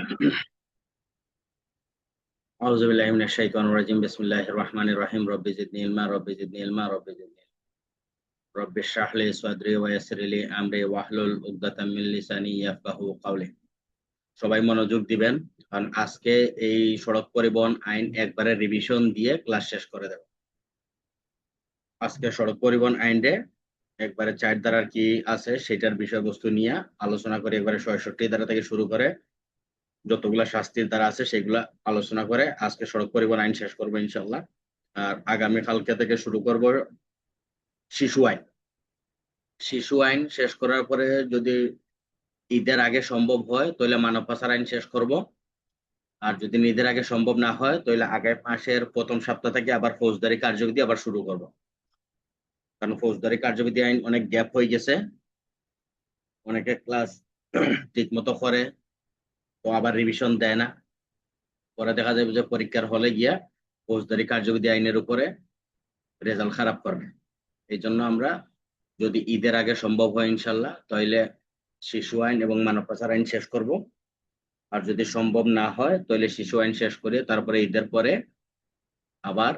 أعوذ بالله من الشيطان الرجيم بسم الله الرحمن الرحيم رب زدني علما رب زدني علما رب زدني رب اشرح لي صدري ويسر لي أمري واحلل عقدة من লিসানি ইয়াফকাহু قولي। সবাই মনোযোগ দিবেন, কারণ আজকে এই সড়ক পরিবহন আইন একবারে রিভিশন দিয়ে ক্লাস শেষ করে দেব। আজকে সড়ক পরিবহন আইনে একবারে 4 ধারার কি আছে সেটার বিষয়বস্তু নিয়ে আলোচনা করে একবারে 66 ধারা থেকে শুরু করে যতগুলা শাস্তির ধারা আছে সেগুলা আলোচনা করে আজকে সড়ক পরিবহন আইন শেষ করবো ইনশাল্লাহ। আর আগামী কালকে থেকে শুরু করব শিশু আইন। শিশু আইন শেষ করার পরে যদি ঈদের আগে সম্ভব হয় তাহলে মানব পাচার আইন শেষ করব। আর যদি ঈদের আগে সম্ভব না হয় তাহলে আগের মাসের প্রথম সপ্তাহ থেকে আবার ফৌজদারি কার্যবিধি আবার শুরু করব, কারণ ফৌজদারি কার্যবিধি আইন অনেক গ্যাপ হয়ে গেছে। অনেকে ক্লাস ঠিক মতো করে তো আবার রিভিশন দেয় না, পরে দেখা যাবে যে পরীক্ষার হলে গিয়া ফৌজদারি কার্যবিধি আইনের উপরে রেজাল্ট খারাপ করবে। এই জন্য আমরা যদি ঈদের আগে সম্ভব হয় ইনশাল্লাহ তাহলে শিশু আইন এবং মানব পাচার আইন শেষ করব। আর যদি সম্ভব না হয় তাহলে শিশু আইন শেষ করে তারপরে ঈদের পরে আবার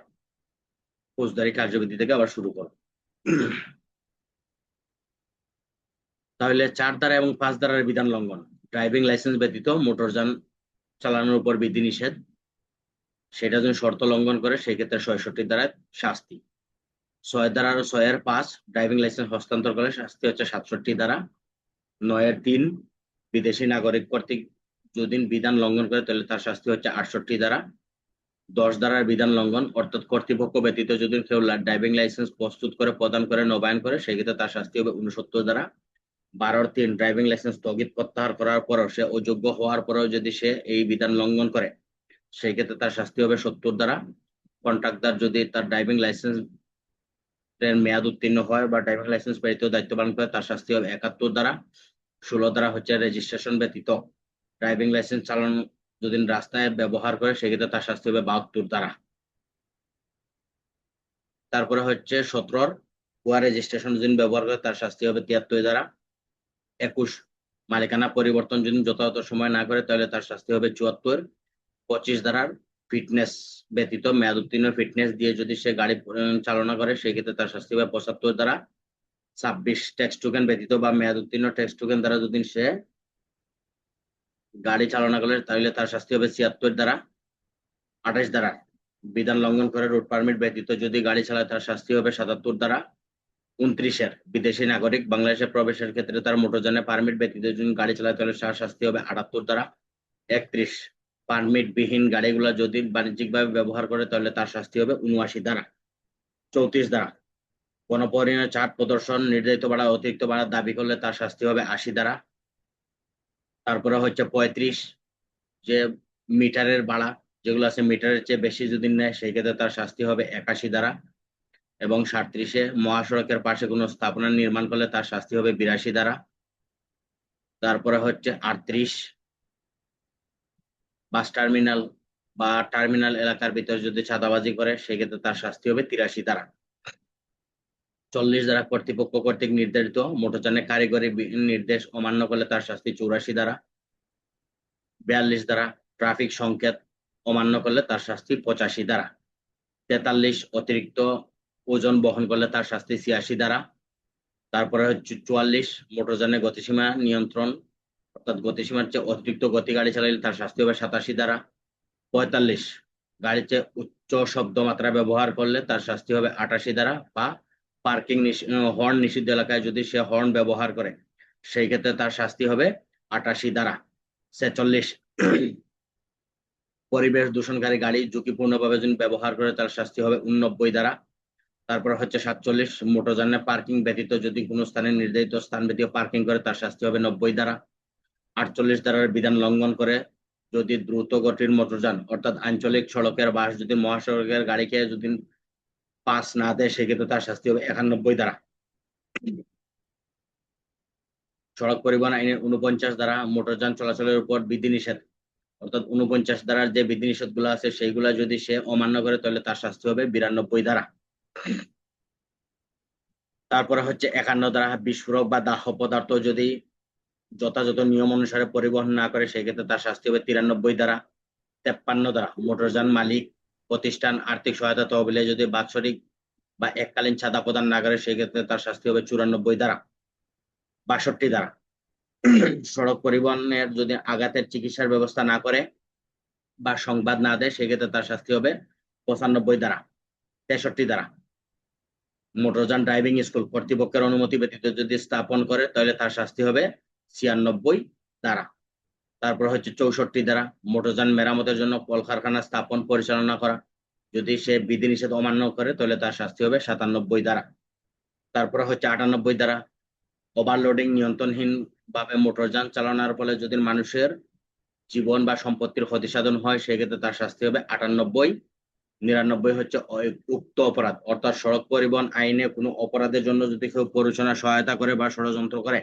ফৌজদারি কার্যবিধি থেকে আবার শুরু করব। তাহলে 4 ধারা এবং 5 ধারার বিধান লঙ্ঘন, ড্রাইভিং লাইসেন্স ব্যতীত মোটরযান চালানোর উপর বিধিনিষেধ, সেটা যদি শর্ত লঙ্ঘন করে সেক্ষেত্রে 66 ধারায় শাস্তি। 6 ধারা আর 6 এর 5 ড্রাইভিং লাইসেন্স হস্তান্তর করলে শাস্তি হচ্ছে 67 ধারা। 9 এর 3 বিদেশি নাগরিক কর্তৃক যদি বিধান লঙ্ঘন করে তাহলে তার শাস্তি হচ্ছে 68 ধারা। 10 ধারার বিধান লঙ্ঘন অর্থাৎ কর্তৃপক্ষ ব্যতীত যদি কেউ ড্রাইভিং লাইসেন্স প্রস্তুত করে প্রদান করে নবায়ন করে সেক্ষেত্রে তার শাস্তি হবে 69 ধারা। 12 এর 3 ড্রাইভিং লাইসেন্স স্থগিত প্রত্যাহার করার পরও সে অযোগ্য হওয়ার পরেও যদি সে এই বিধান লঙ্ঘন করে সেই ক্ষেত্রে তার শাস্তি হবে 70 ধারা। কন্ট্রাক্টর যদি তার ড্রাইভিং লাইসেন্স এর মেয়াদ উত্তীর্ণ হয় বা ড্রাইভিং লাইসেন্স ব্যতীত দায়িত্ব পালন করে তার শাস্তি হবে 71 ধারা। 16 ধারা হচ্ছে রেজিস্ট্রেশন ব্যতীত ড্রাইভিং লাইসেন্স চালান যদি রাস্তায় ব্যবহার করে সেক্ষেত্রে তার শাস্তি হবে 72 ধারা। তারপরে হচ্ছে 17 ভুয়া রেজিস্ট্রেশন যদি ব্যবহার করে তার শাস্তি হবে 73 ধারা। 21 মালিকানা পরিবর্তন যদি যথাযথ সময় না করে তাহলে তার শাস্তি হবে 74। 25 ধারার ফিটনেস ব্যতীত মেয়াদ উত্তীর্ণ ফিটনেস দিয়ে যদি সে গাড়ি চালনা করে সেক্ষেত্রে তার শাস্তি হবে 75 ধারা। 26 ট্যাক্স টোকেন ব্যতীত বা মেয়াদ উত্তীর্ণ ট্যাক্স টোকেন দ্বারা যদি সে গাড়ি চালনা করে তাহলে তার শাস্তি হবে 76 ধারা। 28 ধারা বিধান লঙ্ঘন করে রোড পারমিট ব্যতীত যদি গাড়ি চালায় তার শাস্তি হবে 77 ধারা। 29 এর বিদেশি নাগরিক বাংলাদেশে প্রবেশের ক্ষেত্রে তার মোটরযানে পারমিট ব্যতীত যদি গাড়ি চালায় তাহলে তার শাস্তি হবে 78 ধারা। 31 পারমিট বিহীন গাড়িগুলো যদি বাণিজ্যিকভাবে ব্যবহার করে তাহলে তার শাস্তি হবে 79 ধারা। 34 ধারা গণপরিবহনের চার্ট প্রদর্শন নির্ধারিত ভাড়া অতিরিক্ত ভাড়া দাবি করলে তার শাস্তি হবে 80 ধারা। তারপরে হচ্ছে 35 যে মিটারের ভাড়া যেগুলো আছে মিটারের চেয়ে বেশি যদি নেয় সেই ক্ষেত্রে তার শাস্তি হবে 81 ধারা। এবং 37 মহাসড়কের পাশে কোনো স্থাপনা নির্মাণ করলে তার শাস্তি হবে 82 ধারা। তারপরে হচ্ছে 38 বাস টার্মিনাল বা টার্মিনাল এলাকার ভিতরে যদি চাঁদাবাজি করে সেক্ষেত্রে তার শাস্তি হবে 83 ধারা। 40 ধারা কর্তৃপক্ষ কর্তৃক নির্ধারিত মোটরযানের কারিগরি নির্দেশ অমান্য করলে তার শাস্তি 84 ধারা। 42 ধারা ট্রাফিক সংকেত অমান্য করলে তার শাস্তি 85 ধারা। 43 অতিরিক্ত ওজন বহন করলে তার শাস্তি 86 ধারা। তারপরে হচ্ছে 44 মোটরযানের গতিসীমা নিয়ন্ত্রণ অর্থাৎ গতিসীমার চেয়ে অতিরিক্ত গতি গাড়ি চালালে তার শাস্তি হবে 87 ধারা। 45 গাড়িতে উচ্চ শব্দমাত্রা ব্যবহার করলে তার শাস্তি হবে 88 ধারা। বা পার্কিং হর্ন নিষিদ্ধ এলাকায় যদি সে হর্ন ব্যবহার করে সেই ক্ষেত্রে তার শাস্তি হবে 88 ধারা। 46 পরিবেশ দূষণকারী গাড়ি ঝুঁকিপূর্ণভাবে যদি ব্যবহার করে তার শাস্তি হবে 89 ধারা। তারপর হচ্ছে 47 মোটরযানে পার্কিং ব্যতীত যদি কোনো স্থানে নির্ধারিত স্থান ব্যতীত পার্কিং করে তার শাস্তি হবে 90 ধারা। 48 ধারার বিধান লঙ্ঘন করে যদি দ্রুত গতির মোটরযান অর্থাৎ আঞ্চলিক সড়কের বাস যদি মহাসড়কের গাড়িকে যদি পাস না দেয় সেক্ষেত্রে তার শাস্তি হবে 91 ধারা। সড়ক পরিবহন আইনের 49 ধারা মোটরযান চলাচলের উপর বিধিনিষেধ অর্থাৎ 49 ধারার যে বিধিনিষেধ গুলো আছে সেইগুলা যদি সে অমান্য করে তাহলে তার শাস্তি হবে 92 ধারা। তারপরে হচ্ছে 51 ধারা বিস্ফোরক বা দাহ্য পদার্থ যদি যথাযথ নিয়ম অনুসারে পরিবহন না করে সেই ক্ষেত্রে তার শাস্তি হবে 93 ধারা। 53 ধারা, মোটরযান মালিক প্রতিষ্ঠান আর্থিক সহায়তা তহবিলে যদি বাৎসরিক বা এককালীন চাঁদা প্রদান না করে সেই ক্ষেত্রে তার শাস্তি হবে 94 ধারা। 62 ধারা, সড়ক পরিবহনের যদি আঘাতের চিকিৎসার ব্যবস্থা না করে বা সংবাদ না দেয় সেক্ষেত্রে তার শাস্তি হবে 95 ধারা। 63 ধারা, মোটরযান ড্রাইভিং স্কুল কর্তৃপক্ষের অনুমতি ব্যতীত যদি স্থাপন করে তাহলে তার শাস্তি হবে 96 ধারা। তারপর হচ্ছে 64 ধারা, মোটরযান মেরামতের জন্য কলকারখানা স্থাপন পরিচালনা করা, যদি সে বিধিনিষেধ অমান্য করে তাহলে তার শাস্তি হবে 97 ধারা। তারপরে হচ্ছে 98 ধারা, ওভারলোডিং নিয়ন্ত্রণহীন ভাবে মোটরযান চালানোর ফলে যদি মানুষের জীবন বা সম্পত্তির ক্ষতি সাধন হয় সেক্ষেত্রে তার শাস্তি হবে 98। 99 হচ্ছে উক্ত অপরাধ, অর্থাৎ সড়ক পরিবহন আইনে কোনো অপরাধের জন্য যদি কেউ প্ররোচনা সহায়তা করে বা ষড়যন্ত্র করে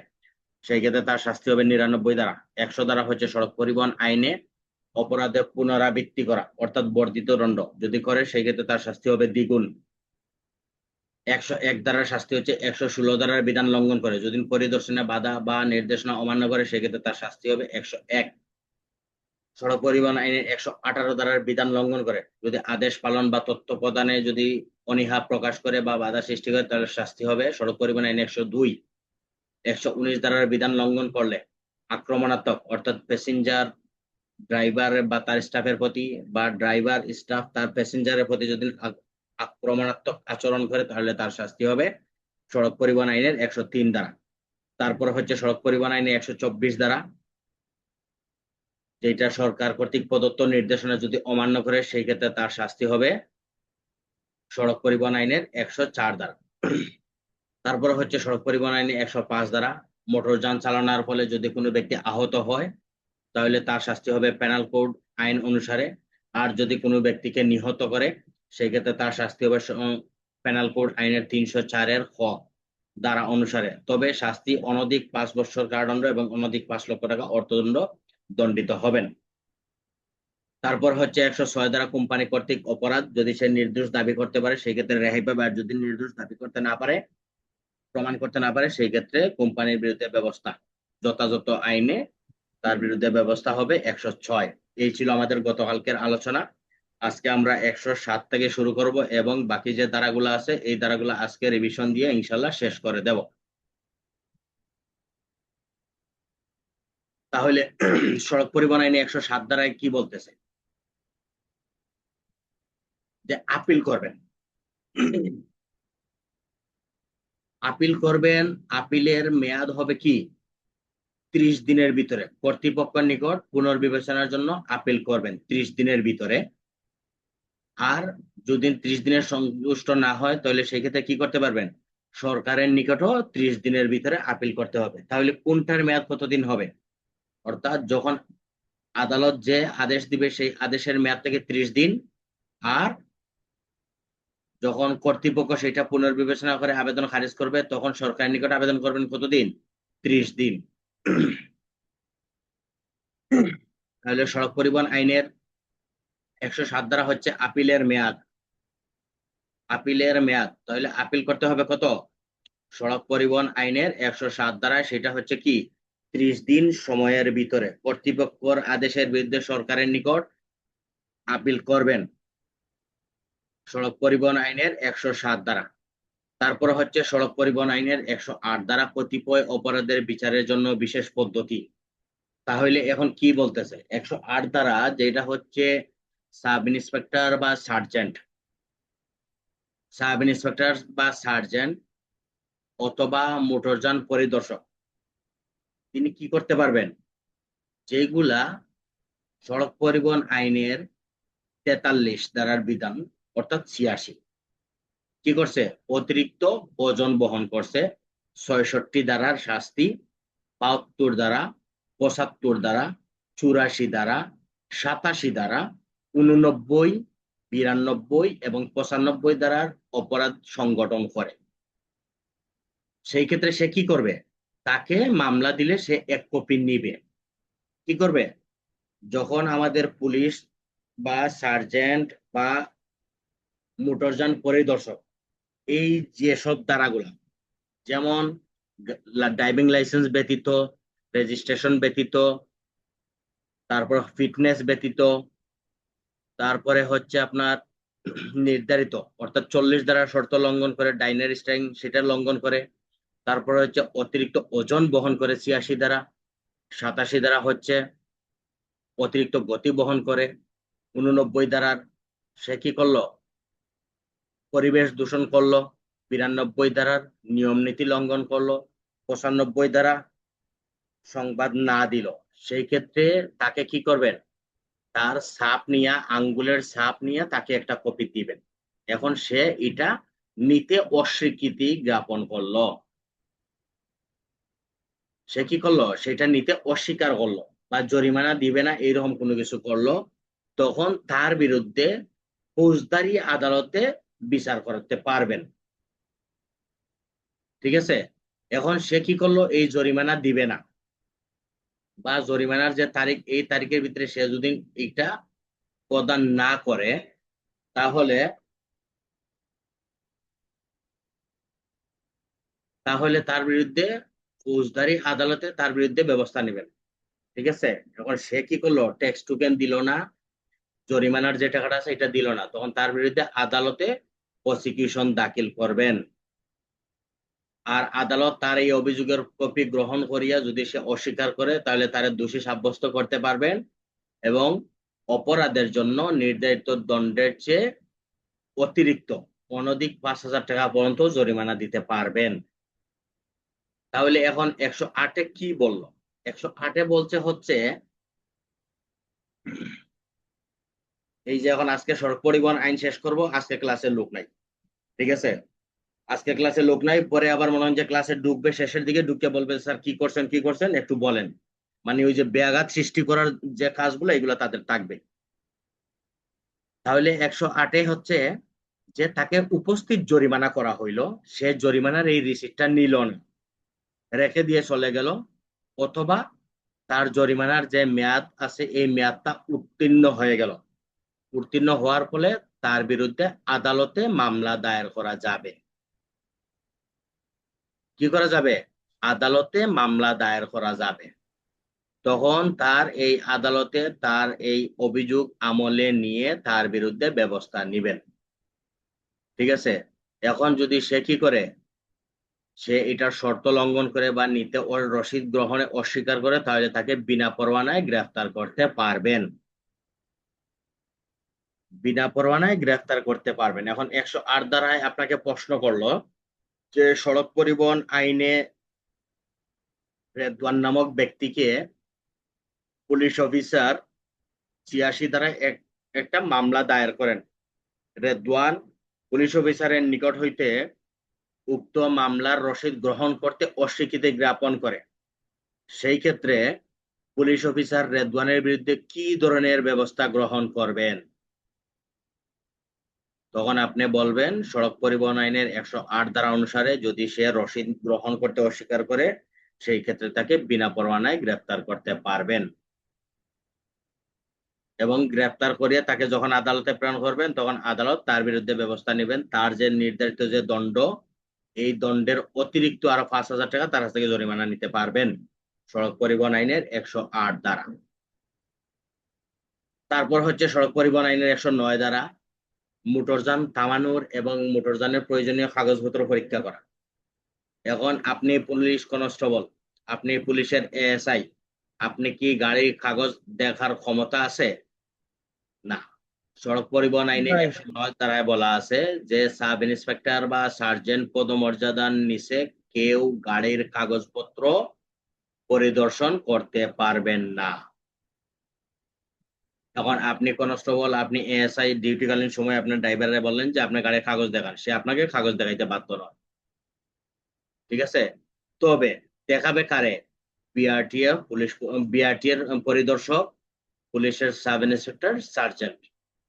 সেই ক্ষেত্রে তার শাস্তি হবে 99 ধারা। 100 ধারা হচ্ছে সড়ক পরিবহন আইনে অপরাধের পুনরাবৃত্তি করা অর্থাৎ বর্ধিত দণ্ড যদি করে সেই ক্ষেত্রে তার শাস্তি হবে দ্বিগুণ। 101 ধারার শাস্তি হচ্ছে 116 ধারার বিধান লঙ্ঘন করে যদি পরিদর্শনে বাধা বা নির্দেশনা অমান্য করে সেক্ষেত্রে তার শাস্তি হবে 101। সড়ক পরিবহন আইনের 118 ধারার বিধান লঙ্ঘন করে যদি আদেশ পালন বা তথ্য প্রদানে যদি অনীহা প্রকাশ করে বা বাধা সৃষ্টি করে তাহলে শাস্তি হবে সড়ক পরিবহন আইন 102। 119 ধারার বিধান লঙ্ঘন করলে আক্রমণাত্মক অর্থাৎ প্যাসেঞ্জার ড্রাইভার বা তার স্টাফের প্রতি বা ড্রাইভার স্টাফ তার প্যাসেঞ্জারের প্রতি যদি আক্রমণাত্মক আচরণ করে তাহলে তার শাস্তি হবে সড়ক পরিবহন আইনের 103 ধারা। তারপর হচ্ছে সড়ক পরিবহন আইনের 124 ধারা, যেটা সরকার কর্তৃক প্রদত্ত নির্দেশনা যদি অমান্য করে সেই ক্ষেত্রে তার শাস্তি হবে সড়ক পরিবহন আইনের 104 ধারা। তারপরে হচ্ছে সড়ক পরিবহন আইনের 105 ধারা, মোটরযান চালানোর ফলে যদি কোনো ব্যক্তি আহত হয় তাহলে তার শাস্তি হবে পেনাল কোড আইন অনুসারে। আর যদি কোনো ব্যক্তিকে নিহত করে সেই ক্ষেত্রে তার শাস্তি হবে পেনাল কোড আইনের 304 খ ধারা অনুসারে, তবে শাস্তি অনধিক 5 বছর কারাদণ্ড এবং অনধিক 5 লক্ষ টাকা অর্থদণ্ড দণ্ডিত হবেন। তারপর হচ্ছে 106 ধারা, কোম্পানি কর্তৃক অপরাধ যদি সে নির্দোষ দাবি করতে পারে সেই ক্ষেত্রে রেহাই পাবে, আর যদি নির্দোষ দাবি করতে না পারে প্রমাণ করতে না পারে সেই ক্ষেত্রে কোম্পানির বিরুদ্ধে ব্যবস্থা যথাযথ আইনে তার বিরুদ্ধে ব্যবস্থা হবে 106। এই ছিল আমাদের গতকালকের আলোচনা। আজকে আমরা 107 থেকে শুরু করব এবং বাকি যে ধারাগুলো আছে এই ধারাগুলো আজকে রিভিশন দিয়ে ইনশাল্লাহ শেষ করে দেব। তাহলে সড়ক পরিবহন আইনে 107 ধারায় কি বলতেছে, যে আপিল করবেন। আপিল করবেন, আপিলের মেয়াদ হবে কি 30 দিনের ভিতরে, কর্তৃপক্ষের নিকট পুনর্বিবেচনার জন্য আপিল করবেন 30 দিনের ভিতরে। আর যদি 30 দিনের সন্তুষ্ট না হয় তাহলে সেক্ষেত্রে কি করতে পারবেন, সরকারের নিকটও 30 দিনের ভিতরে আপিল করতে হবে। তাহলে কোনটার মেয়াদ কতদিন হবে, অর্থাৎ যখন আদালত যে আদেশ দিবে সেই আদেশের মেয়াদ থেকে 30 দিন, আর যখন কর্তৃপক্ষ সেটা পুনর্বিবেচনা করে আবেদন খারিজ করবে তখন সরকারের নিকট আবেদন করবেন কতদিন, 30 দিন। তাহলে সড়ক পরিবহন আইনের 107 ধারা হচ্ছে আপিলের মেয়াদ। আপিলের মেয়াদ তাহলে আপিল করতে হবে কত, সড়ক পরিবহন আইনের 107 ধারায় সেটা হচ্ছে কি 30 দিন সময়ের ভিতরে কর্তৃপক্ষের আদেশের বিরুদ্ধে সরকারের নিকট আপিল করবেন সড়ক পরিবহন আইনের 107 ধারা। তারপর হচ্ছে সড়ক পরিবহন আইনের 108 ধারা, কতিপয় অপরাধের বিচারের জন্য বিশেষ পদ্ধতি। তাহলে এখন কি বলতেছে 108 ধারা, যেটা হচ্ছে সাব ইন্সপেক্টর বা সার্জেন্ট, সাব ইন্সপেক্টর বা সার্জেন্ট অথবা মোটরযান পরিদর্শক তিনি কি করতে পারবেন, যেগুলা সড়ক পরিবহন আইনের 43 ধারার বিধান অর্থাৎ 86 কি করছে, অতিরিক্ত ওজন বহন করছে, 66 ধারার শাস্তি, 72 ধারা, 75 ধারা, 84 ধারা, 87 ধারা, 89, 92 এবং 95 ধারার অপরাধ সংগঠন করে। সেই ক্ষেত্রে সে কি করবে, তাকে মামলা দিলে সে 1 কপি নিবে। কি করবে, যখন আমাদের পুলিশ বা সার্জেন্ট বা মোটরযান পরিদর্শক এই যেসব ধারাগুলা, যেমন ড্রাইভিং লাইসেন্স ব্যতীত রেজিস্ট্রেশন ব্যতীত, তারপর ফিটনেস ব্যতীত, তারপরে হচ্ছে আপনার নির্ধারিত অর্থাৎ 40 দ্বারা শর্ত লঙ্ঘন করে ডাইনার স্ট্রাইক সেটা লঙ্ঘন করে, তারপরে হচ্ছে অতিরিক্ত ওজন বহন করে 86 দ্বারা, 87 দ্বারা হচ্ছে অতিরিক্ত গতি বহন করে, 89 দ্বারার সে কি করলো, পরিবেশ দূষণ করলো, 92 দ্বারার নিয়ম নীতি লঙ্ঘন করলো, 95 দ্বারা সংবাদ না দিল, সেই ক্ষেত্রে তাকে কি করবেন, তার ছাপ নিয়ে, আঙ্গুলের ছাপ নিয়ে তাকে একটা কপি দিবেন। এখন সে এটা নিতে অস্বীকৃতি জ্ঞাপন করলো, সে কি করলো, সেটা নিতে অস্বীকার করলো বা জরিমানা দিবে না এইরকম কোনো কিছু করলো, তখন তার বিরুদ্ধে ফৌজদারি আদালতে বিচার করতে পারবেন। ঠিক আছে, এখন সে কি করলো, এই জরিমানা দিবে না বা জরিমানার যে তারিখ এই তারিখের ভিতরে সে যদি এটা প্রদান না করে, তাহলে তাহলে তার বিরুদ্ধে ফৌজদারি আদালতে তার বিরুদ্ধে ব্যবস্থা নেবেন। ঠিক আছে, এখন সে কি করলো, ট্যাক্স টোকেন দিল না, জরিমানার যে টাকাটা আছে এটা দিল না, তখন তার বিরুদ্ধে আদালতে প্রসিকিউশন দাখিল করবেন। আর আদালত তার এই অভিযোগের কপি গ্রহণ করিয়া যদি সে অস্বীকার করে, তাহলে তার দোষী সাব্যস্ত করতে পারবেন এবং অপরাধের জন্য নির্ধারিত দণ্ডের চেয়ে অতিরিক্ত অনধিক 5,000 টাকা পর্যন্ত জরিমানা দিতে পারবেন। তাহলে এখন 108-এ কি বললো, 108-এ বলছে হচ্ছে এই যে এখন আজকে সড়ক পরিবহন আইন শেষ করব, আজকে ক্লাসের লোক নাই। ঠিক আছে, আজকে ক্লাসে লোক নাই, পরে আবার মনে হয় যে ক্লাসে ঢুকবে, শেষের দিকে ঢুকে বলবে স্যার কি করছেন কি করছেন একটু বলেন, মানে ওই যে ব্যাঘাত সৃষ্টি করার যে কাজগুলো এগুলো তাদের থাকবে। তাহলে 108-এ হচ্ছে যে তাকে উপস্থিত জরিমানা করা হইলো, সে জরিমানার এই রিসিপ্টটা নিল না, রেখে দিয়ে চলে গেল, অথবা তার জরিমানার যে মেয়াদ আছে এই মেয়াদটা উত্তীর্ণ হয়ে গেল, উত্তীর্ণ হওয়ার ফলে তার বিরুদ্ধে আদালতে মামলা দায়ের করা যাবে। কি করা যাবে, আদালতে মামলা দায়ের করা যাবে। তখন তার এই আদালতে তার এই অভিযোগ আমলে নিয়ে তার বিরুদ্ধে ব্যবস্থা নেবেন। ঠিক আছে, এখন যদি সে কি করে, সে এটার শর্ত লঙ্ঘন করে বা নিতে ওর রসিদ গ্রহণে অস্বীকার করে, তাহলে তাকে বিনা পরোয়ানায় গ্রেফতার করতে পারবেন, বিনা পরোয়ানায় গ্রেফতার করতে পারবেন। এখন 108 ধারায় আপনাকে প্রশ্ন করলো যে সড়ক পরিবহন আইনে রেদওয়ান নামক ব্যক্তিকে পুলিশ অফিসার 86 ধারায় একটা মামলা দায়ের করেন, রেদওয়ান পুলিশ অফিসারের নিকট হইতে উক্ত মামলার রসিদ গ্রহণ করতে অস্বীকৃতি জ্ঞাপন করে, সেই ক্ষেত্রে পুলিশ অফিসার রেদওয়ানের বিরুদ্ধে কি ধরনের ব্যবস্থা গ্রহণ করবেন, তখন আপনি বলবেন সড়ক পরিবহন আইনের 108 ধারা অনুসারে যদি সে রসিদ গ্রহণ করতে অস্বীকার করে, সেই ক্ষেত্রে তাকে বিনা পরোয়ানায় গ্রেফতার করতে পারবেন এবং গ্রেফতার করিয়ে তাকে যখন আদালতে প্রেরণ করবেন তখন আদালত তার বিরুদ্ধে ব্যবস্থা নেবেন, তার যে নির্ধারিত যে দণ্ড এই দণ্ডের অতিরিক্ত আরো 5,000 টাকা তার কাছ থেকে জরিমানা নিতে পারবেন সড়ক পরিবহন আইনের 108 ধারা। তারপর হচ্ছে সড়ক পরিবহন আইনের 109 ধারা, মোটরযান থামানোর এবং মোটরযানের প্রয়োজনীয় কাগজপত্র পরীক্ষা করা। এখন আপনি পুলিশ কনস্টেবল, আপনি পুলিশের এএসআই, আপনি কি গাড়ির কাগজ দেখার ক্ষমতা আছে? না। সড়ক পরিবহন আইনে 109 ধারায় বলা আছে যে সাব ইন্সপেক্টর বা সার্জেন্ট পদমর্যাদার নিচে কেউ গাড়ির কাগজপত্র পরিদর্শন করতে পারবেন না। এখন আপনি কনস্টেবল, আপনি এএসআই ডিউটিকালীন সময় আপনার ড্রাইভারে বললেন যে আপনার গাড়ির কাগজ দেখান, সে আপনাকে কাগজ দেখাইতে বাধ্য নয়। ঠিক আছে, তবে দেখাবে কারে, বিআরটিএ পুলিশ, বিআরটিএর পরিদর্শক, পুলিশের সাব ইন্সপেক্টর, সার্জেন্ট,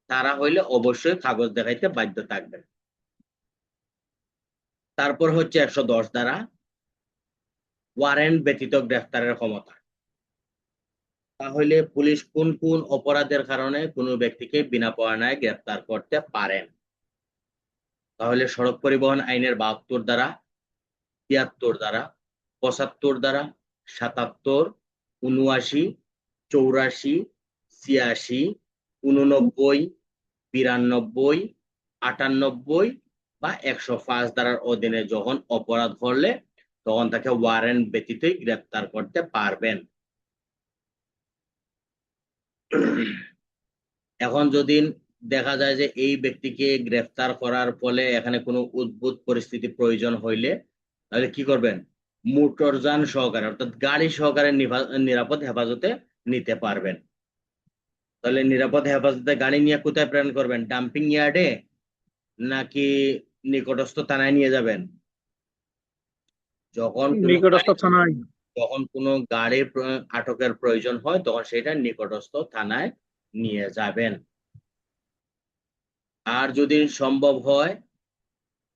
তারা হইলে অবশ্যই কাগজ দেখাইতে বাধ্য থাকবেন। তারপর হচ্ছে 110 ধারা, ওয়ারেন্ট ব্যতীত গ্রেফতারের ক্ষমতা। তাহলে পুলিশ কোন কোন অপরাধের কারণে কোনো ব্যক্তিকে বিনা পরোয়ানায় গ্রেফতার করতে পারেন, তাহলে সড়ক পরিবহন আইনের 72 ধারা, 73 ধারা, 75 ধারা, 77, 79, 84, 86, 89, 92, 98 বা 105 ধারার অধীনে যখন অপরাধ করলে তখন তাকে ওয়ারেন্ট ব্যতীতই গ্রেপ্তার করতে পারবেন। এখন যদি দেখা যায় যে এই ব্যক্তিকে গ্রেফতার করার ফলে এখানে কোনো উদ্ভুত পরিস্থিতি প্রয়োজন হইলে তাহলে কি করবেন? মোটরযান সহকারে অর্থাৎ গাড়ি সহকারে নিরাপদ হেফাজতে নিতে পারবেন। তাহলে নিরাপদ হেফাজতে গাড়ি নিয়ে কোথায় প্রেরণ করবেন? ডাম্পিং ইয়ার্ডে নাকি নিকটস্থ থানায় নিয়ে যাবেন? যখন নিকটস্থ থানায়। কোনো গাড়ির আটকের প্রয়োজন হয় তখন সেটা নিকটস্থ থানায় নিয়ে যাবেন। আর যদি সম্ভব হয়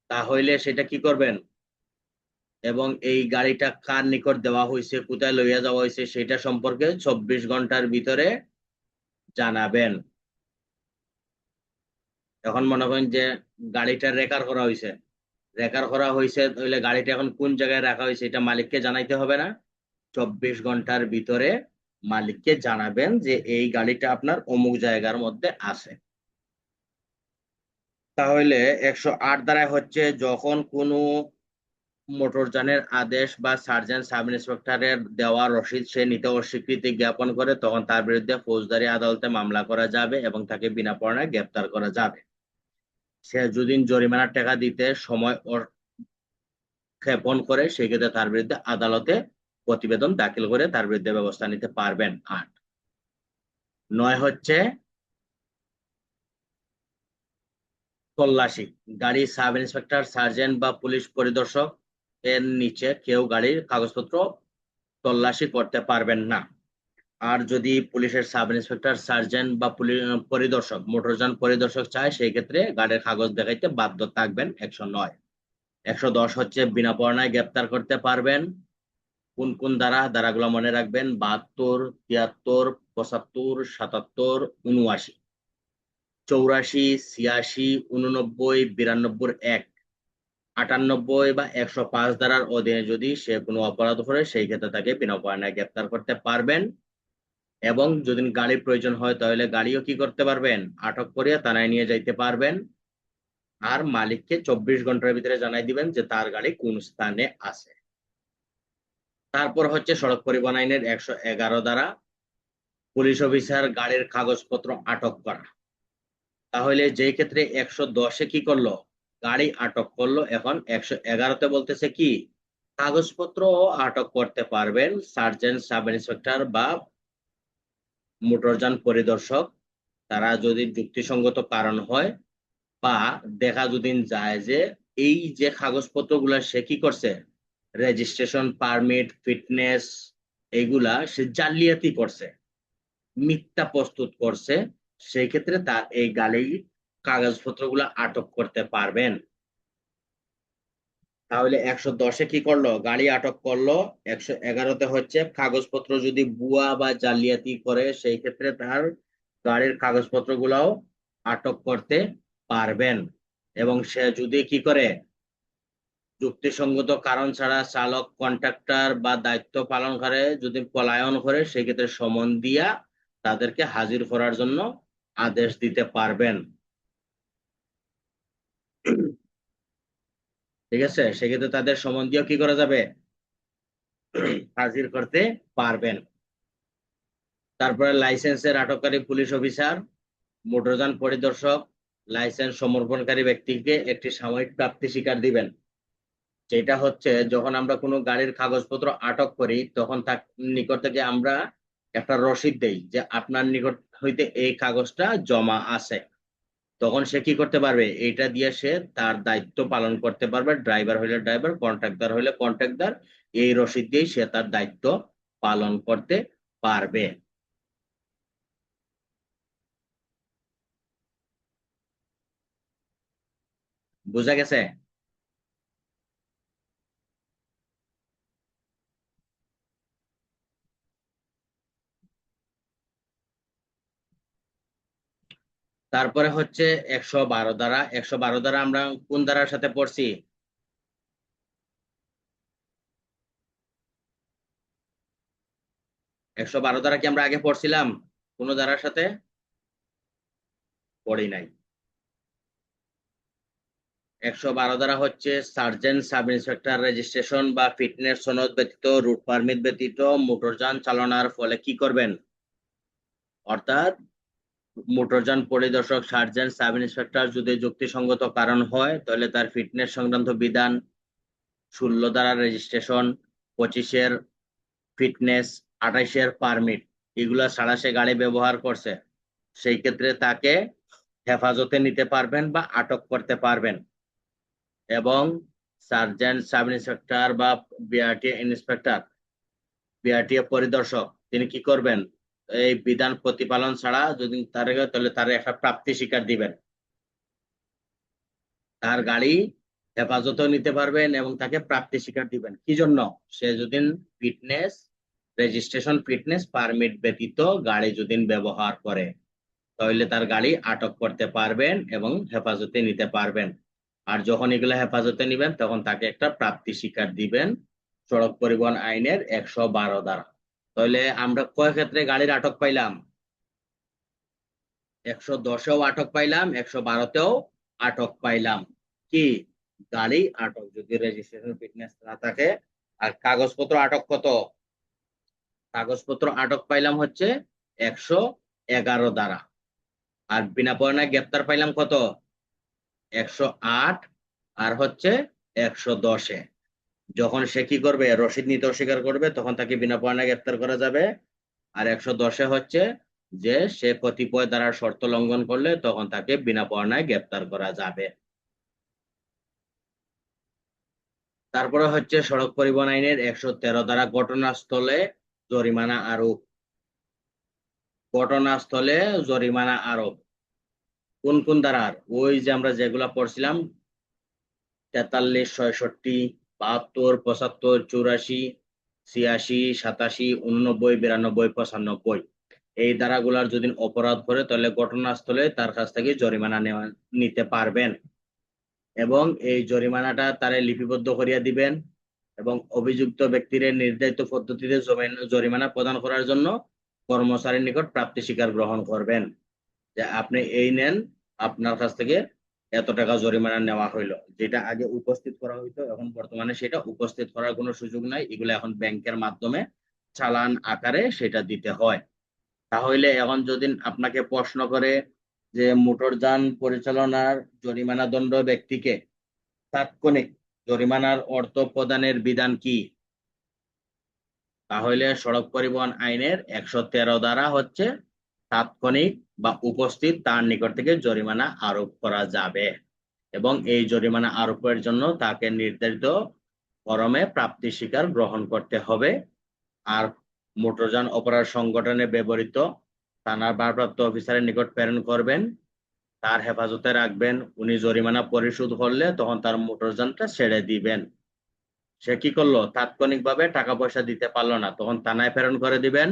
তাহলে সেটা কি করবেন? এবং এই গাড়িটা কার নিকট দেওয়া হয়েছে, কোথায় লইয়া যাওয়া হয়েছে সেটা সম্পর্কে 24 ঘন্টার ভিতরে জানাবেন। এখন মনে করেন যে গাড়িটা রেকার করা হয়েছে তাহলে গাড়িটা এখন কোন জায়গায় রাখা হয়েছে এটা মালিককে জানাইতে হবে না? 24 ঘন্টার ভিতরে মালিককে জানাবেন যে এই গাড়িটা আপনার অমুক জায়গার মধ্যে আছে। তাহলে 108 দ্বারা হচ্ছে যখন কোনো মোটরযানের আদেশ বা সার্জেন্ট সাব ইন্সপেক্টরের দেওয়া রসিদ সে নিতে অস্বীকৃতি জ্ঞাপন করে তখন তার বিরুদ্ধে ফৌজদারি আদালতে মামলা করা যাবে এবং তাকে বিনা পরোয়ানায় গ্রেপ্তার করা যাবে। সে যদি জরিমানার টাকা দিতে সময় ক্ষেপণ করে সেক্ষেত্রে তার বিরুদ্ধে আদালতে প্রতিবেদন দাখিল করে তার বিরুদ্ধে ব্যবস্থা নিতে পারবেন। 8, 9 হচ্ছে তল্লাশি। গাড়ি সাব ইন্সপেক্টর, সার্জেন্ট বা পুলিশ পরিদর্শক এর নিচে কেউ গাড়ির কাগজপত্র তল্লাশি করতে পারবেন না। আর যদি পুলিশের সাব ইন্সপেক্টর, সার্জেন্ট বা পরিদর্শক, মোটরযান পরিদর্শক চায় সেই ক্ষেত্রে গাড়ির কাগজ দেখাইতে বাধ্য থাকবেন। 109। 110 হচ্ছে বিনা পরোয়ানায় গ্রেপ্তার করতে পারবেন। কোন কোন ধারাগুলো মনে রাখবেন? 72, 73, 75, 77, 79, 84, 86, 89, 92, 1, 98 বা 105 ধারার অধীনে যদি সে কোনো অপরাধ করে সেই ক্ষেত্রে তাকে বিনা পরোয়ানায় গ্রেপ্তার করতে পারবেন। এবং যদি গাড়ির প্রয়োজন হয় তাহলে গাড়িও কি করতে পারবেন? আটক করিয়া থানায় নিয়ে যাইতে পারবেন। আর মালিককে 24 ঘন্টার ভিতরে জানাই দিবেন যে তার গাড়ি কোন স্থানে আছে। তারপর হচ্ছে সড়ক পরিবহন আইনের 111 ধারা, পুলিশ অফিসার গাড়ির কাগজপত্র আটক করা। তাহলে যে ক্ষেত্রে 110-এ কি করলো? গাড়ি আটক করলো। এখন 111-তে বলতেছে কি? কাগজপত্র আটক করতে পারবেন সার্জেন্ট, সাব ইন্সপেক্টর বা মোটরযান পরিদর্শক, তারা যদি যুক্তিসঙ্গত কারণ হয় বা দেখা যদি যায় যে এই যে কাগজপত্রগুলা সে কি করছে, রেজিস্ট্রেশন, পারমিট, ফিটনেস, এইগুলা সে জালিয়াতি করছে, মিথ্যা প্রস্তুত করছে, সেই ক্ষেত্রে তার এই গাড়ির কাগজপত্রগুলা আটক করতে পারবেন। তাহলে 110-এ কি করলো? গাড়ি আটক করলো। 111-তে হচ্ছে কাগজপত্র যদি ভুয়া বা জালিয়াতি করে সেই ক্ষেত্রে তার গাড়ির কাগজপত্র গুলাও আটক করতে পারবেন। এবং সে যদি কি করে, যুক্তিসঙ্গত কারণ ছাড়া চালক, কন্ট্রাক্টর বা দায়িত্ব পালন করে যদি পলায়ন করে সেই ক্ষেত্রে সমন দিয়া তাদেরকে হাজির করার জন্য আদেশ দিতে পারবেন। ঠিক আছে, সেক্ষেত্রে তাদের সমন দিয়েও কি করা যাবে? হাজির করতে পারবেন। তারপরে লাইসেন্সের আটককারী পুলিশ অফিসার, মোটরযান পরিদর্শক লাইসেন্স সমর্পণকারী ব্যক্তিকে একটি সাময়িক প্রাপ্তি স্বীকার দিবেন। যেটা হচ্ছে যখন আমরা কোনো গাড়ির কাগজপত্র আটক করি তখন তার নিকট থেকে আমরা একটা রসিদ দেই যে আপনার নিকট হইতে এই কাগজটা জমা আছে। তখন সে কি করতে পারবে? এটা দিয়ে সে তার দায়িত্ব পালন করতে পারবে। ড্রাইভার হইলে ড্রাইভার, কন্ট্রাক্টর হইলে কন্ট্রাক্টর, এই রসিদ দিয়ে সে তার দায়িত্ব পালন করতে পারবে। বুঝা গেছে? তারপরে হচ্ছে 112 ধারা। 112 ধারা আমরা কোন ধারার সাথে পড়ছি? 112 ধারা কি আমরা আগে পড়ছিলাম কোন ধারার সাথে? পড়ি নাই। 112 ধারা হচ্ছে সার্জেন্ট সাব ইন্সপেক্টর রেজিস্ট্রেশন বা ফিটনেস সনদ ব্যতীত, রুট পারমিট ব্যতীত মোটরযান চালানোর ফলে কি করবেন, অর্থাৎ মোটরযান পরিদর্শক সার্জেন্ট সাব ইন্সপেক্টর যদি যুক্তিসঙ্গত কারণ হয় তাহলে তার ফিটনেস সংক্রান্ত বিধান, 16 ধারা রেজিস্ট্রেশন, 25-এর ফিটনেস, 28-এর পারমিট, এগুলা ছাড়া সে গাড়ি ব্যবহার করছে, সেই ক্ষেত্রে তাকে হেফাজতে নিতে পারবেন বা আটক করতে পারবেন। এবং সার্জেন্ট সাব ইন্সপেক্টর বা বিআরটিএ ইন্সপেক্টর, বিআরটিএ পরিদর্শক, তিনি কি করবেন, এই বিধান প্রতিপালন ছাড়া যদি তাহলে তার একটা প্রাপ্তি স্বীকার দিবেন, তার গাড়ি হেফাজতেও নিতে পারবেন এবং তাকে প্রাপ্তি স্বীকার দিবেন। কি জন্য? সে যদি ফিটনেস রেজিস্ট্রেশন ফিটনেস পারমিট ব্যতীত গাড়ি যদি ব্যবহার করে তাহলে তার গাড়ি আটক করতে পারবেন এবং হেফাজতে নিতে পারবেন। আর যখন এগুলো হেফাজতে নিবেন তখন তাকে একটা প্রাপ্তি স্বীকার দিবেন সড়ক পরিবহন আইনের 112 দ্বারা। তাহলে আমরা কয় ক্ষেত্রে গাড়ির আটক পাইলাম? 110-এও আটক পাইলাম, 112-তেও আটক পাইলাম। কি? গাড়ি আটক যদি রেজিস্ট্রেশন ফিটনেস না থাকে। আর কাগজপত্র আটক কত? কাগজপত্র আটক পাইলাম হচ্ছে 111 দ্বারা। আর বিনা পরোয়ানায় গ্রেপ্তার পাইলাম কত? 108 আর হচ্ছে 110-এ। যখন সে কি করবে, রসিদ নিতে অস্বীকার করবে, তখন তাকে বিনা পরোয়ানায় গ্রেপ্তার করা যাবে। আর 110-এ হচ্ছে যে সে কতিপয় ধারার শর্ত লঙ্ঘন করলে তখন তাকে বিনা পরোয়ানায় গ্রেপ্তার করা যাবে। তারপরে হচ্ছে সড়ক পরিবহন আইনের 113 ধারা, ঘটনাস্থলে জরিমানা আরোপ। ঘটনাস্থলে জরিমানা আরোপ কোন কোন ধারার? ওই যে আমরা যেগুলা পড়ছিলাম, 43, 66, 72, 75, 84, 86, 87, 89, 92, 95, এই ধারাগুলার যদি অপরাধ করে তাহলে ঘটনাস্থলে তার কাছ থেকে জরিমানা নিতে পারবেন। এবং এই জরিমানাটা তারে লিপিবদ্ধ করিয়া দিবেন এবং অভিযুক্ত ব্যক্তির নির্ধারিত পদ্ধতিতে জরিমানা প্রদান করার জন্য কর্মচারীর নিকট প্রাপ্তি স্বীকার গ্রহণ করবেন, যে আপনি এই নেন, আপনার কাছ থেকে এত টাকা জরিমানা নেওয়া হইলো। যেটা আগে উপস্থিত করা হইতো, এখন বর্তমানে সেটা উপস্থিত করার কোনো সুযোগ নাই, এগুলো এখন ব্যাংকের মাধ্যমে চালান আকারে সেটা দিতে হয়। তাহলে এখন যদি আপনাকে প্রশ্ন করে যে মোটরযান পরিচালনার জরিমানা দণ্ড ব্যক্তিকে তাৎক্ষণিক জরিমানার অর্থ প্রদানের বিধান কি, তাহলে সড়ক পরিবহন আইনের 113 দ্বারা হচ্ছে তাৎক্ষণিক বা উপস্থিত তার নিকট থেকে জরিমানা আরোপ করা যাবে এবং এই জরিমানা আরোপের জন্য তাকে নির্ধারিত ফরমে প্রাপ্তি স্বীকার গ্রহণ করতে হবে। আর মোটরযান অপরাধ সংগঠনে ব্যবহৃত থানার ভারপ্রাপ্ত অফিসারের নিকট প্রেরণ করবেন, তার হেফাজতে রাখবেন। উনি জরিমানা পরিশোধ করলে তখন তার মোটরযানটা ছেড়ে দিবেন। সে কি করলো, তাৎক্ষণিকভাবে টাকা পয়সা দিতে পারলো না, তখন থানায় প্রেরণ করে দিবেন।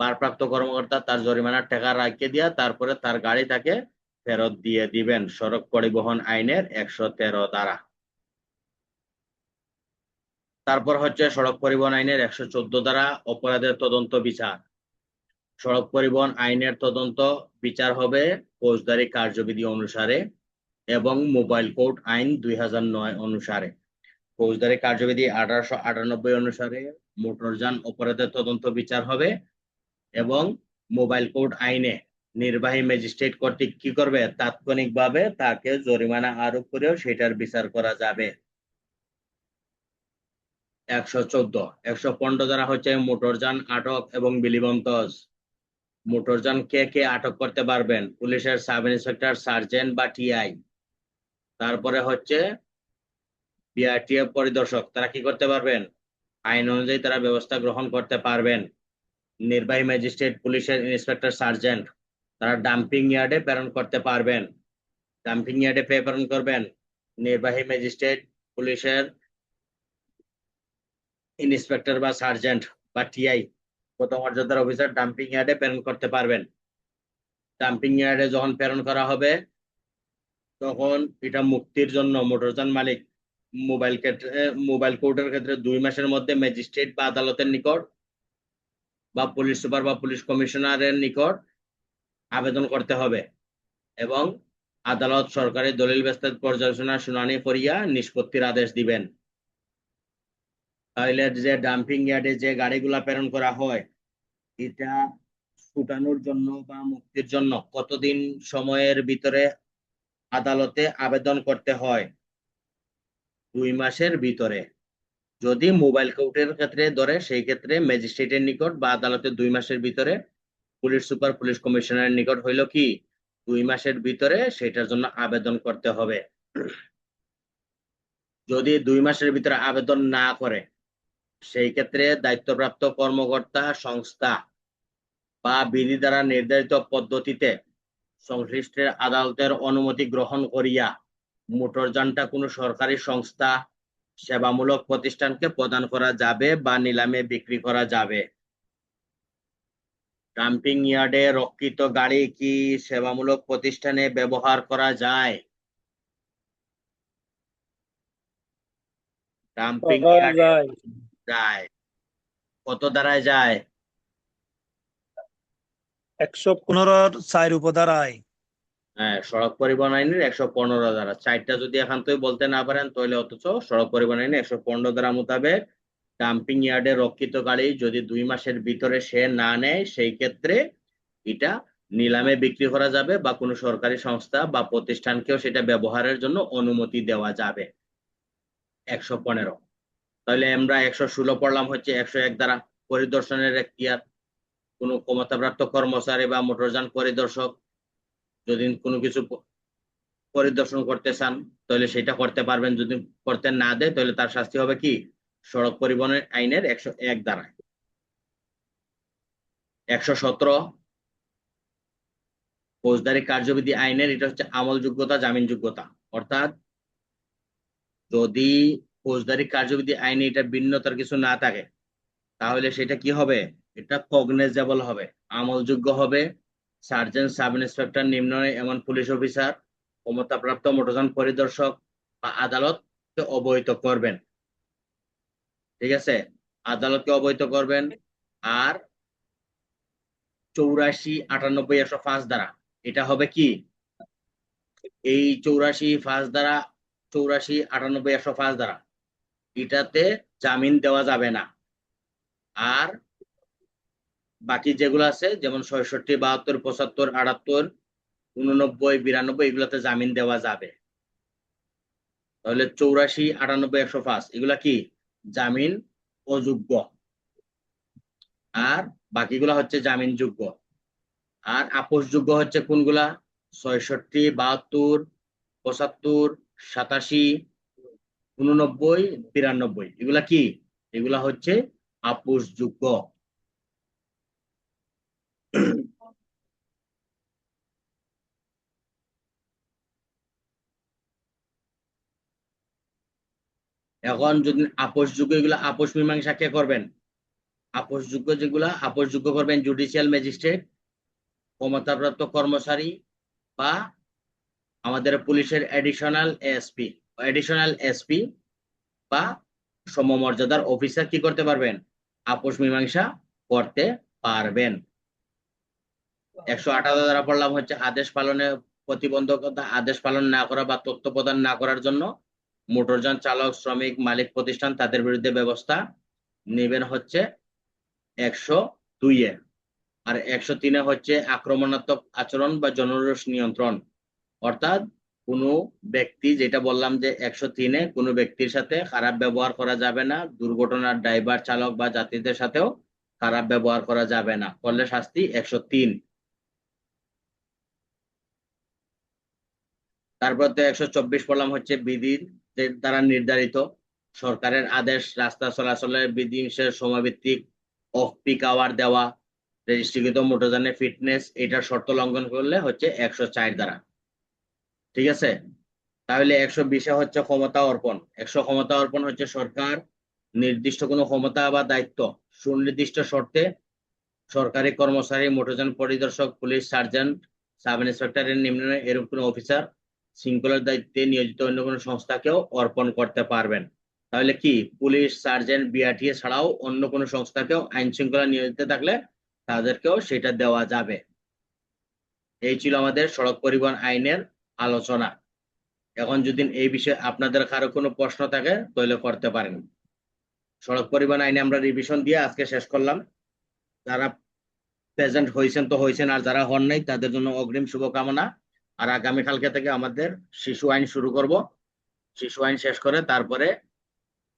ভারপ্রাপ্ত কর্মকর্তা তার জরিমানার টাকা রাখিয়ে দিয়া তারপরে তার গাড়ি তাকে ফেরত দিয়ে দিবেন সড়ক পরিবহন আইনের 113 দ্বারা। তারপর হচ্ছে সড়ক পরিবহন আইনের 114 দ্বারা অপরাধের তদন্ত বিচার। সড়ক পরিবহন আইনের তদন্ত বিচার হবে ফৌজদারি কার্যবিধি অনুসারে এবং মোবাইল কোড আইন 2009 অনুসারে। ফৌজদারি কার্যবিধি 1898 অনুসারে মোটরযান অপরাধের তদন্ত বিচার হবে এবং মোবাইল কোড আইনে নির্বাহী ম্যাজিস্ট্রেট কর্তৃক কি করবে, তাৎক্ষণিকভাবে তাকে জরিমানা আরোপ করেও সেটার বিচার করা যাবে। 114, 115 দ্বারা হচ্ছে মোটরযান আটক এবং বিলিবন্তজ। মোটরযান কে কে আটক করতে পারবেন? পুলিশের সাব ইন্সপেক্টর, সার্জেন্ট বা টিআই। তারপরে হচ্ছে বিআরটিএ পরিদর্শক, তারা কি করতে পারবেন? আইন অনুযায়ী তারা ব্যবস্থা গ্রহণ করতে পারবেন। নির্বাহী ম্যাজিস্ট্রেট, পুলিশের ইন্সপেক্টর, সার্জেন্ট, তারা ডাম্পিং ইয়ার্ডে প্রেরণ করতে পারবেন। ডাম্পিং ইয়ার্ডে প্রেরণ করবেন নির্বাহী ম্যাজিস্ট্রেট, পুলিশের ইন্সপেক্টর বা সার্জেন্ট বা টিআই, প্রথম মর্যাদার অফিসার ডাম্পিং ইয়ার্ডে প্রেরণ করতে পারবেন। ডাম্পিং ইয়ার্ডে যখন প্রেরণ করা হবে তখন এটা মুক্তির জন্য মোটরযান মালিক মোবাইল কোর্টের ক্ষেত্রে 2 মাসের মধ্যে ম্যাজিস্ট্রেট বা আদালতের নিকট বা পুলিশ সুপার বা পুলিশ কমিশনারের নিকট আবেদন করতে হবে এবং আদালত সরকারি দলিল বিস্তারিত পর্যালোচনা শুনানি করিয়া নিষ্পত্তির আদেশ দিবেন। তাহলে যে ডাম্পিং ইয়ার্ডে যে গাড়িগুলা প্রেরণ করা হয় এটা ছুটানোর জন্য বা মুক্তির জন্য কতদিন সময়ের ভিতরে আদালতে আবেদন করতে হয়? 2 মাসের ভিতরে। যদি মোবাইল কোর্টের ক্ষেত্রে ধরে সেই ক্ষেত্রে ম্যাজিস্ট্রেটের নিকট বা আদালতে 2 মাসের ভিতরে, পুলিশ সুপার পুলিশ কমিশনারের নিকট হইল কি 2 মাসের ভিতরে সেটার জন্য আবেদন করতে হবে। যদি 2 মাসের ভিতরে আবেদন না করে সেই ক্ষেত্রে দায়িত্বপ্রাপ্ত কর্মকর্তা সংস্থা বা বিধি দ্বারা নির্ধারিত পদ্ধতিতে সংশ্লিষ্ট আদালতের অনুমতি গ্রহণ করিয়া মোটরযানটা কোনো সরকারি সংস্থা সেবামূলক প্রতিষ্ঠানকে প্রদান করা যাবে বা নিলামে বিক্রি করা যাবে। ডাম্পিং ইয়ার্ডে রক্ষিত গাড়ি কি সেবামূলক প্রতিষ্ঠানে ব্যবহার করা যায়? ডাম্পিং ইয়ার্ডে যায়। যায়। কত ধারায় যায়? 115 উপধারায়। হ্যাঁ, সড়ক পরিবহন আইনের 115 ধারা। 4টা যদি একান্তই বলতে না পারেন তাহলে অথচ সড়ক পরিবহন আইনের 115 ধারা মোতাবেক ডাম্পিং ইয়ার্ডে রক্ষিত গাড়ি যদি 2 মাসের ভিতরে সে না নেয় সেই ক্ষেত্রে এটা নিলামে বিক্রি করা যাবে বা কোনো সরকারি সংস্থা বা প্রতিষ্ঠানকেও সেটা ব্যবহারের জন্য অনুমতি দেওয়া যাবে। 115। তাহলে আমরা 116 পড়লাম হচ্ছে 101 ধারা পরিদর্শনের এখতিয়ার। কোনো ক্ষমতাপ্রাপ্ত কর্মচারী বা মোটরযান পরিদর্শক যদি কোনো কিছু পরিদর্শন করতে চান তাহলে সেটা করতে পারবেন, যদি করতে না দেয় তাহলে তার শাস্তি হবে কি সড়ক পরিবহন আইনের 101 ধারায়। 117 ফৌজদারি কার্যবিধি আইনের, এটা হচ্ছে আমলযোগ্যতা জামিনযোগ্যতা। অর্থাৎ যদি ফৌজদারি কার্যবিধি আইনে এটা ভিন্নতার কিছু না থাকে তাহলে সেটা কি হবে, এটা কগনিজেবল হবে, আমলযোগ্য হবে। সার্জেন্ট সাব ইন্সপেক্টর নিম্ন এমন পুলিশ অফিসার ক্ষমতাপ্রাপ্ত মোটরযান পরিদর্শক বা আদালতকে অবহিত করবেন। ঠিক আছে, আদালতকে অবহিত করবেন। আর 84, 98, 105 দ্বারা এটা হবে কি এই 84, 5 দ্বারা 84, 98, 105 দ্বারা এটাতে জামিন দেওয়া যাবে না। আর বাকি যেগুলো আছে যেমন 66, 72, 75, 78, 89, 92 এগুলোতে জামিন দেওয়া যাবে। তাহলে 84, 98, 105 এগুলা কি জামিন অযোগ্য, আর বাকিগুলা হচ্ছে জামিন যোগ্য। আর আপোষযোগ্য হচ্ছে কোনগুলা 66, 72, 75, 87, 89, 93 এগুলা কি, এগুলা হচ্ছে আপোষযোগ্য। এখন যদি আপোষযোগ্য এগুলা আপোষ মীমাংসা কে করবেন? আপোষযোগ্য যেগুলা আপোষযোগ্য করবেন জুডিশিয়াল ম্যাজিস্ট্রেট, ক্ষমতাপ্রাপ্ত কর্মচারী বা আমাদের পুলিশের এডিশনাল এসপি বা সমমর্যাদার অফিসার কি করতে পারবেন, আপোষ মীমাংসা করতে পারবেন। 118 দ্বারা পড়লাম হচ্ছে আদেশ পালনে প্রতিবন্ধকতা, আদেশ পালন না করা বা তথ্য প্রদান না করার জন্য মোটরযান চালক, শ্রমিক, মালিক প্রতিষ্ঠান তাদের বিরুদ্ধে ব্যবস্থা নেবেন হচ্ছে 102-এ। আর 103-এ হচ্ছে আক্রমণাত্মক আচরণ বা জনরোষ নিয়ন্ত্রণ। অর্থাৎ কোনো ব্যক্তি, যেটা বললাম যে 103-এ কোনো ব্যক্তির সাথে খারাপ ব্যবহার করা যাবে না, দুর্ঘটনার ড্রাইভার, চালক বা যাত্রীদের সাথেও খারাপ ব্যবহার করা যাবে না, করলে শাস্তি 103। তারপর তো 124 পড়লাম হচ্ছে বিধির দ্বারা নির্ধারিত সরকারের আদেশ রাস্তা চলাচলের বিধিনিষেধ সময়ভিত্তিক অফ পিক আওয়ার দেওয়া, রেজিস্ট্রিকৃত মোটরযানের ফিটনেস এটার শর্ত লঙ্ঘন করলে হচ্ছে 104 দ্বারা। ঠিক আছে, তাহলে 120-এ হচ্ছে ক্ষমতা অর্পণ। 100 ক্ষমতা অর্পণ হচ্ছে সরকার নির্দিষ্ট কোনো ক্ষমতা বা দায়িত্ব সুনির্দিষ্ট শর্তে সরকারি কর্মচারী, মোটরযান পরিদর্শক, পুলিশ সার্জেন্ট, সাব ইন্সপেক্টরের নিম্ন এরূপ কোনো অফিসার শৃঙ্খলার দায়িত্বে নিয়োজিত অন্য কোনো সংস্থাকেও অর্পণ করতে পারবেন। তাহলে কি পুলিশ, সার্জেন্ট, বিআরটিএ ছাড়াও অন্য কোনো সংস্থাকেও আইন শৃঙ্খলা নিয়োজিত থাকলে তাদেরকেও সেটা দেওয়া যাবে। এই ছিল আমাদের সড়ক পরিবহন আইনের আলোচনা। এখন যদি এই বিষয়ে আপনাদের কারো কোনো প্রশ্ন থাকে তাহলে করতে পারেন। সড়ক পরিবহন আইনে আমরা রিভিশন দিয়ে আজকে শেষ করলাম। যারা প্রেজেন্ট হয়েছেন তো হয়েছেন, আর যারা হন নাই তাদের জন্য অগ্রিম শুভকামনা। আর আগামীকালকে থেকে আমাদের শিশু আইন শুরু করব। শিশু আইন শেষ করে তারপরে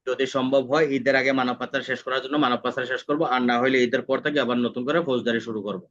যদি সম্ভব হয় ঈদের আগে মানব পাচার শেষ করার জন্য মানব পাচার শেষ করব, আর না হলে ঈদের পর থেকে আবার নতুন করে ফৌজদারি শুরু করব।